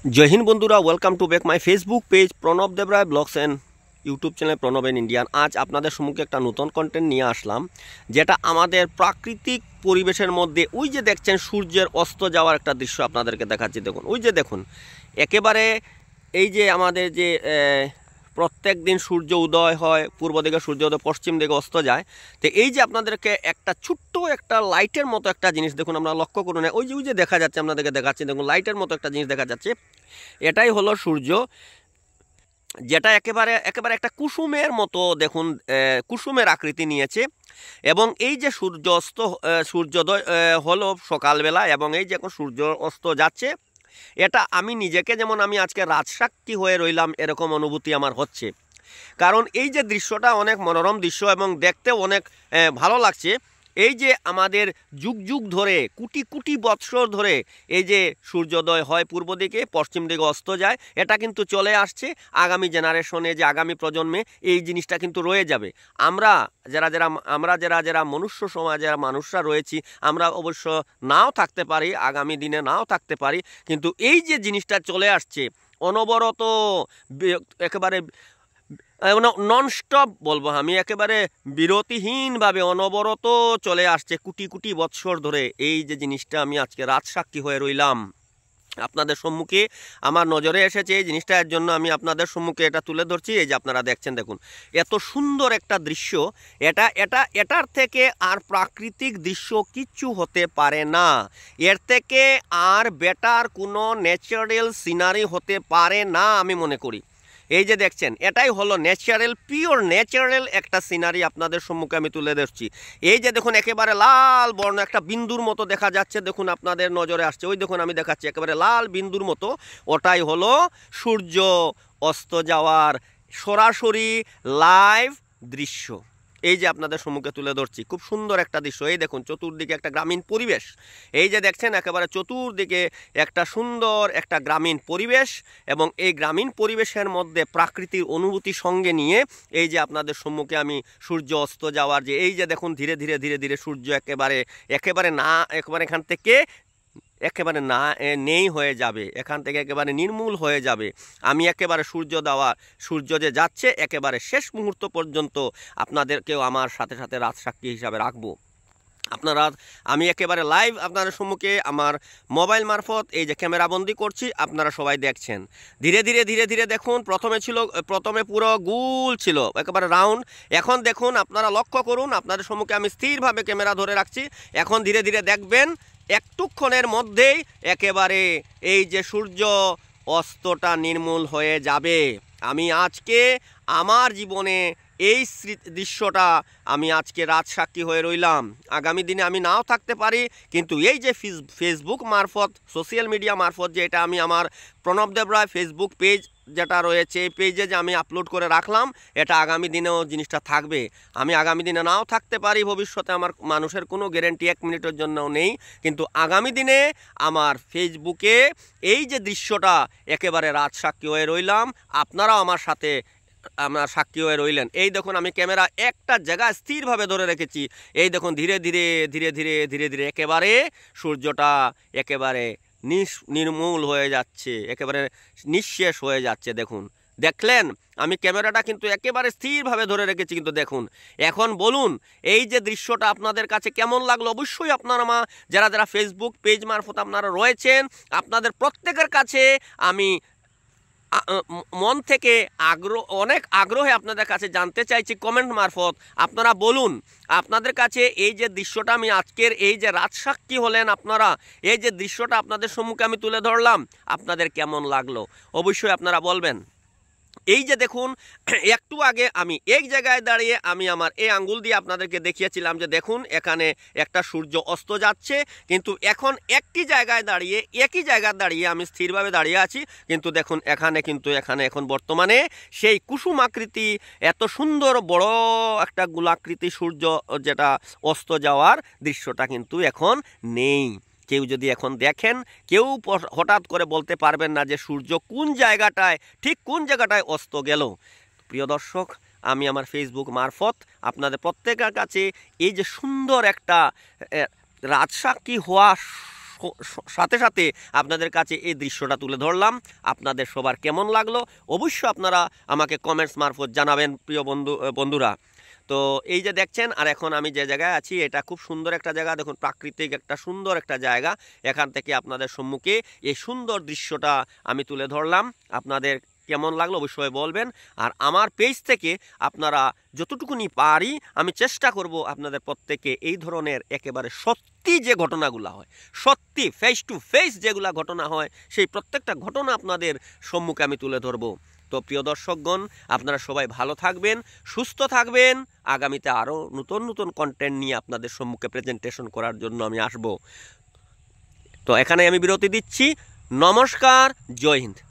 जय हिंद बंधुरा welcome to back my Facebook page Pranab Devray blogs and YouTube channel Pranab and Indian. आज আপনাদের সম্মুখে একটা নতুন কন্টেন্ট নিয়ে আসলাম, যেটা আমাদের প্রাকৃতিক পরিবেশের মধ্যে ওই যে দেখছেন সূর্যের অস্ত যাওয়ার একটা দৃশ্য আপনাদেরকে দেখাচ্ছি। দেখুন, ওই যে দেখুন একেবারে এই যে আমাদের যে প্রত্যেক দিন সূর্য উদয় হয়, পূর্ব দিকে সূর্য উদয়, পশ্চিম দিকে অস্ত যায়। তো এই যে আপনাদেরকে একটা ছোট্ট একটা লাইটের মতো একটা জিনিস দেখুন, আমরা লক্ষ্য করুন, ওই যে দেখা যাচ্ছে, আপনাদেরকে দেখাচ্ছি, দেখুন লাইটের মতো একটা জিনিস দেখা যাচ্ছে। এটাই হলো সূর্য, যেটা একেবারে একেবারে একটা কুসুমের মতো দেখুন, কুসুমের আকৃতি নিয়েছে। এবং এই যে সূর্যোদয় হলো সকালবেলা, এবং এই যে এখন সূর্য অস্ত যাচ্ছে, এটা আমি নিজেকে যেমন আমি আজকে রাজসাক্ষী হয়ে রইলাম এরকম অনুভূতি আমার হচ্ছে। কারণ এই যে দৃশ্যটা অনেক মনোরম দৃশ্য এবং দেখতে অনেক ভালো লাগছে। এই যে আমাদের যুগ যুগ ধরে, কোটি কোটি বৎসর ধরে এই যে সূর্যোদয় হয় পূর্ব দিকে, পশ্চিম দিকে অস্ত যায়, এটা কিন্তু চলে আসছে আগামী জেনারেশনে, যে আগামী প্রজন্মে এই জিনিসটা কিন্তু রয়ে যাবে। আমরা যারা মনুষ্য সমাজের মানুষরা রয়েছি, আমরা অবশ্য নাও থাকতে পারি, আগামী দিনে নাও থাকতে পারি, কিন্তু এই যে জিনিসটা চলে আসছে অনবরত, একেবারে ননস্টপ বলবো আমি, একেবারে বিরতিহীনভাবে অনবরত চলে আসছে কোটি কোটি বৎসর ধরে। এই যে জিনিসটা আমি আজকে রাজসাক্ষী হয়ে রইলাম আপনাদের সম্মুখে, আমার নজরে এসেছে এই জিনিসটা, এর জন্য আমি আপনাদের সম্মুখে এটা তুলে ধরছি। এই যে আপনারা দেখছেন, দেখুন এত সুন্দর একটা দৃশ্য, এটার থেকে আর প্রাকৃতিক দৃশ্য কিচ্ছু হতে পারে না। এর থেকে আর বেটার কোনো ন্যাচারাল সিনারি হতে পারে না আমি মনে করি। এই যে দেখছেন, এটাই হলো ন্যাচারাল, পিওর ন্যাচারাল একটা সিনারি আপনাদের সম্মুখে আমি তুলে ধরছি। এই যে দেখুন একেবারে লাল বর্ণ একটা বিন্দুর মতো দেখা যাচ্ছে, দেখুন আপনাদের নজরে আসছে, ওই দেখুন আমি দেখাচ্ছি একেবারে লাল বিন্দুর মতো, ওটাই হলো সূর্য অস্ত যাওয়ার সরাসরি লাইভ দৃশ্য। এই যে আপনাদের সম্মুখে তুলে ধরছি, খুব সুন্দর একটা দৃশ্য। এই দেখুন চতুর্দিকে একটা গ্রামীণ পরিবেশ, এই যে দেখছেন একেবারে চতুর্দিকে একটা সুন্দর একটা গ্রামীণ পরিবেশ, এবং এই গ্রামীণ পরিবেশের মধ্যে প্রাকৃতির অনুভূতি সঙ্গে নিয়ে এই যে আপনাদের সম্মুখে আমি সূর্য অস্ত যাওয়ার যে এই যে দেখুন ধীরে ধীরে ধীরে ধীরে সূর্য একেবারে এখান থেকে একেবারে নেই হয়ে যাবে, এখান থেকে একেবারে নির্মূল হয়ে যাবে। আমি একেবারে সূর্য যে যাচ্ছে একেবারে শেষ মুহূর্ত পর্যন্ত আপনাদেরকেও আমার সাথে সাথে রাজসাক্ষী হিসাবে রাখবো। আমি একেবারে লাইভ আপনাদের সম্মুখে আমার মোবাইল মারফত এই যে ক্যামেরাবন্দি করছি, আপনারা সবাই দেখছেন। ধীরে ধীরে ধীরে ধীরে দেখুন, প্রথমে পুরো গোল ছিল, একেবারে রাউন্ড। এখন দেখুন, আপনারা লক্ষ্য করুন, আপনাদের সম্মুখে আমি স্থিরভাবে ক্যামেরা ধরে রাখছি। এখন ধীরে ধীরে দেখবেন একটুক্ষণের মধ্যেই একেবারে এই যে সূর্য অস্তটা নির্মূল হয়ে যাবে। আমি আজকে আমার জীবনে এই দৃশ্যটা আমি আজকে রাজসাক্ষী হয়ে রইলাম। আগামী দিনে আমি নাও থাকতে পারি, কিন্তু এই যে ফেসবুক মারফত, সোশ্যাল মিডিয়া মারফত যে এটা আমি আমার প্রণব দেবরায় ফেসবুক পেজ যেটা রয়েছে, এই পেজে যে আমি আপলোড করে রাখলাম, এটা আগামী দিনেও জিনিসটা থাকবে। আমি আগামী দিনে নাও থাকতে পারি, ভবিষ্যতে আমার মানুষের কোনো গ্যারেন্টি 1 মিনিটের জন্যও নেই, কিন্তু আগামী দিনে আমার ফেসবুকে এই যে দৃশ্যটা একেবারে রাজসাক্ষী হয়ে রইলাম, আপনারাও আমার সাথে সাক্ষী হয়ে রইলেন। এই দেখুন আমি ক্যামেরা একটা জায়গায় স্থিরভাবে ধরে রেখেছি। এই দেখুন ধীরে ধীরে ধীরে ধীরে ধীরে ধীরে একেবারে সূর্যটা একেবারে নির্মূল হয়ে যাচ্ছে, একেবারে নিঃশেষ হয়ে যাচ্ছে। দেখুন, দেখলেন আমি ক্যামেরাটা কিন্তু একেবারে স্থিরভাবে ধরে রেখেছি, কিন্তু দেখুন। এখন বলুন এই যে দৃশ্যটা আপনাদের কাছে কেমন লাগলো? অবশ্যই আপনারা যারা ফেসবুক পেজ মারফত আপনারা রয়েছেন, আপনাদের প্রত্যেকের কাছে আমি মন থেকে অনেক আগ্রহে আপনাদের কাছে জানতে চাইছি কমেন্ট মারফত। আপনারা বলুন আপনাদের কাছে এই যে দৃশ্যটা আমি আজকের এই যে রাজসাক্ষী হলেন আপনারা, এই যে দৃশ্যটা আপনাদের সম্মুখে আমি তুলে ধরলাম, আপনাদের কেমন লাগলো অবশ্যই আপনারা বলবেন। এই যে দেখুন, একটু আগে আমি এক জায়গায় দাঁড়িয়ে আমি আমার এই আঙ্গুল দিয়ে আপনাদেরকে দেখিয়েছিলাম যে দেখুন এখানে একটা সূর্য অস্ত যাচ্ছে, কিন্তু এখন একই জায়গায় দাঁড়িয়ে আমি স্থিরভাবে দাঁড়িয়ে আছি, কিন্তু দেখুন এখানে এখন বর্তমানে সেই কুসুমাকৃতি এত সুন্দর বড় একটা গোলাকৃতি সূর্য যেটা অস্ত যাওয়ার দৃশ্যটা কিন্তু এখন নেই। কেউ যদি এখন দেখেন, কেউ হঠাৎ করে বলতে পারবেন না যে সূর্য ঠিক কোন জায়গাটায় অস্ত গেল। প্রিয় দর্শক, আমি আমার ফেসবুক মারফত আপনাদের প্রত্যেকের কাছে এই যে সুন্দর একটা রাজসাক্ষী হওয়া সাথে সাথে আপনাদের কাছে এই দৃশ্যটা তুলে ধরলাম। আপনাদের সবার কেমন লাগলো অবশ্যই আপনারা আমাকে কমেন্টস মারফত জানাবেন প্রিয় বন্ধুরা। তো এই যে দেখছেন, আর এখন আমি যে জায়গায় আছি এটা খুব সুন্দর একটা জায়গা, দেখুন প্রাকৃতিক একটা সুন্দর একটা জায়গা। এখান থেকে আপনাদের সম্মুখে এই সুন্দর দৃশ্যটা আমি তুলে ধরলাম। আপনাদের কেমন লাগলো অবশ্যই বলবেন। আর আমার পেজ থেকে আপনারা যতটুকুনি পারি আমি চেষ্টা করব আপনাদের প্রত্যেকে এই ধরনের একেবারে সত্যি যে ঘটনাগুলো হয়, সত্যি ফেস টু ফেস যেগুলা ঘটনা হয়, সেই প্রত্যেকটা ঘটনা আপনাদের সম্মুখে আমি তুলে ধরবো। তো প্রিয় দর্শকগণ, আপনারা সবাই ভালো থাকবেন, সুস্থ থাকবেন। আগামীতে আরও নতুন নতুন কন্টেন্ট নিয়ে আপনাদের সম্মুখে প্রেজেন্টেশন করার জন্য আমি আসব। তো এখানে আমি বিরতি দিচ্ছি। নমস্কার, জয় হিন্দ।